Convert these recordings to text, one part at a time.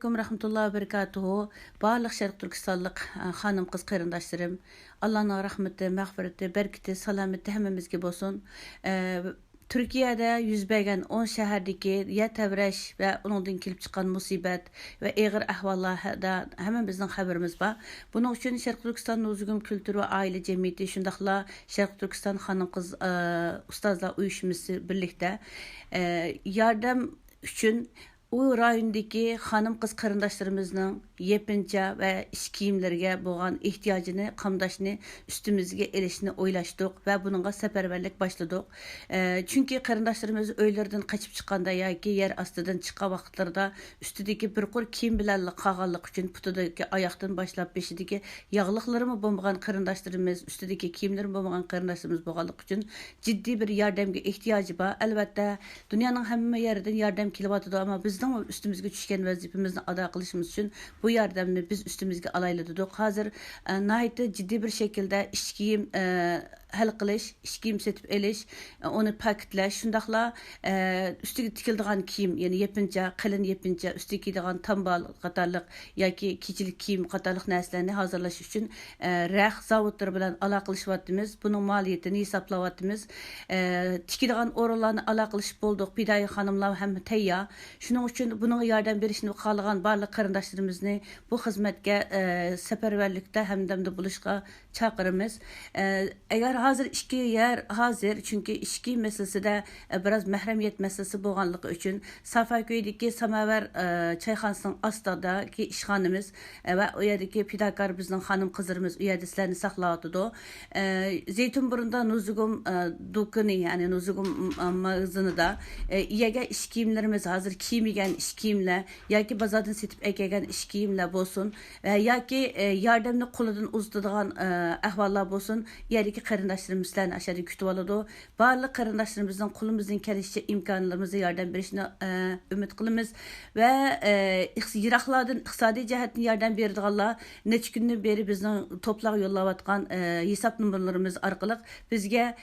Assalamualaikum rahmetullahi ve berekatuhu. Barlıq Şərq Türkistanlıq xanım qız qarindaşlarım. Allah'ın rahmeti, mağfireti, berketi, salameti hemimizge bolsun. Türkiye'de yüz bergen 10 şehrdeki ya tevreş ve onundan kelip çıkan musibet ve ağır ahvallarda hemen bizden haberimiz var. Bunun için Şərq Türkistan Nuzugum Kültürü ve Aile Cemiyeti şundakla Şərq Türkistan Hanım Kız Ustazlar Uyuşması birlikte yardım için o rayondaki hanım kız karındaşlarımızın yepince ve iş kiyimlerine boğan ihtiyacını, kamdaşını üstümüzge erişini oylaştık ve bununla seferberlik başladık. Çünkü karındaşlarımız öylerden kaçıp çıkanda ya ki yer astıdan çıkan vaxtlarda üstüdeki bir kur kiyim bilenlik kağallık için putudaki ayaktan başlayıp beşideki yağlıklarımı boğan karındaşlarımız, üstüdeki kiyimlerimi boğan karındaşlarımız boğanlık için ciddi bir yardımga ihtiyacı var. Elbette dünyanın hemen yerden yardım kilovatı ama biz üstümüzge düşken vazifemizni ada qilishimiz için bu yardımını biz üstümüzge alayladık. Hazır nahayet ciddi bir şekilde iş kiyim hal qilish, iş kiyim setip elish, onu paketlash, shundaqla üstüge tikildigan kiyim, yani yepince, qalin yepince, üstüge kiydigan tambal qatarlıq yoki kechilik kiyim qatarlıq narsalarni hazırlash uchun rəx zavodlar bilan aloqalashib bunun maliyetini hisoblayapmiz. Tikildigan o'rinlarni aloqalashib boldik. Pidayi xonimlar ham tayyor. Shuning uchun bunun yardım berishini xohlagan barliq qarindoshlarimizni bu xizmatga seferberlikda hamdamda buluşqa chaqiramiz. Eğer hazır işki yer hazır çünkü işki meselesinde biraz mahremiyet meselesi boğanlığı için Safaköy'deki Samaver çayxanasının astadaki işxanımız ve o yerdeki pidakar bizden hanım kızlarımız o yerde sizlerini saklatıdı. Zeytinburnu'nda Nuzugum dükkanı yani Nuzugum mağazını da yege iş kiyimlerimiz hazır kiyimigen iş kiyimle ya ki bazardan setip ekegen iş kiyimle bolsun ya ki yardımını koludan uzdadığan ahvallar bolsun yerdeki qarindaşlarımızdan aşağıda kütüp aladı. Barlıq qarindaşlarımızdan kolumuzdan kelişçe imkanlarımızı yardım berişini ümit qılımız ve yiraqlardan iqtisadi cihetden yardım berdiğanlar neçə gündən beri bizden toplaq yollavatqan hesap numaralarımız arqılıq bizge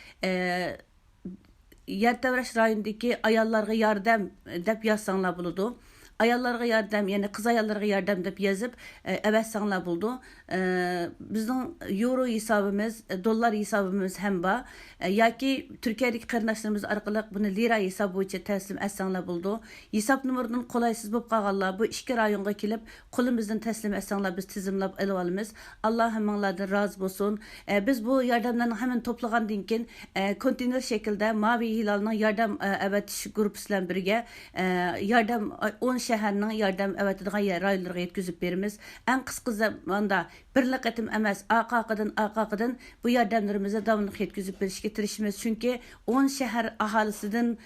Yertevreş rayondaki ayallarga yardım dep yazsanlar buludu. Ayallarga yardım yani kız ayallarga yardım dep yazıp evetsanglar buldu. Bizden euro hesabımız, dolar hesabımız hem var. Ya ki Türkiye'deki qarindaşlarımız arqılıq bunu lira hesabı boyunca teslim etsanglar buldu. Hesap numaradan kolaysız bolup qalğanlar bu iki rayonga kelip qolumuzdan teslim etsanglar biz tizimlap elib alımız. Allah hemenlardan razı olsun. Biz bu yardımlarını hemen toplagandan keyin konteyner şekilde Mavi Hilal'ın yardım evetiş grupuyla birge yardım 10 şehirnin yardım evetidigan rayonlarga yetkizip berimiz. En kısa zamanda birlik etim emas AKK'dan bu yardımlarımıza davamlıq yetkizip berişke tirişimiz. Çünkü 10 şehir ahalisinden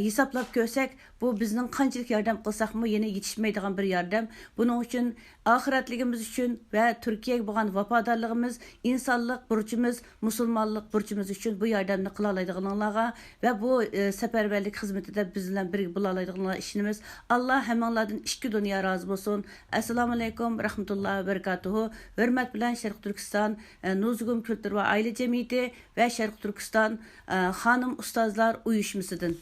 hesaplap görsek bu bizden qanchalik yardım qilsak mı yine yetişmeydiğen bir yardım. Bunun için ahiretligimiz için ve Türkiye'ye bo'lgan vafadarlığımız, insanlık burcumuz, musulmanlık burcumuz için bu yardımını kılalaydıqlarga ve bu seferberlik hizmetinde bizden bir bulalaydıqlarga işimiz. Allah hemenlardan iki dünya razı olsun. Assalamualaikum rahmetullahi ve berekatuhu. Hürmet bilen Şərq Türkistan Nuzugum Kültür ve Aile Cemiyeti ve Şərq Türkistan Hanım Ustazlar Uyuşmasıdır.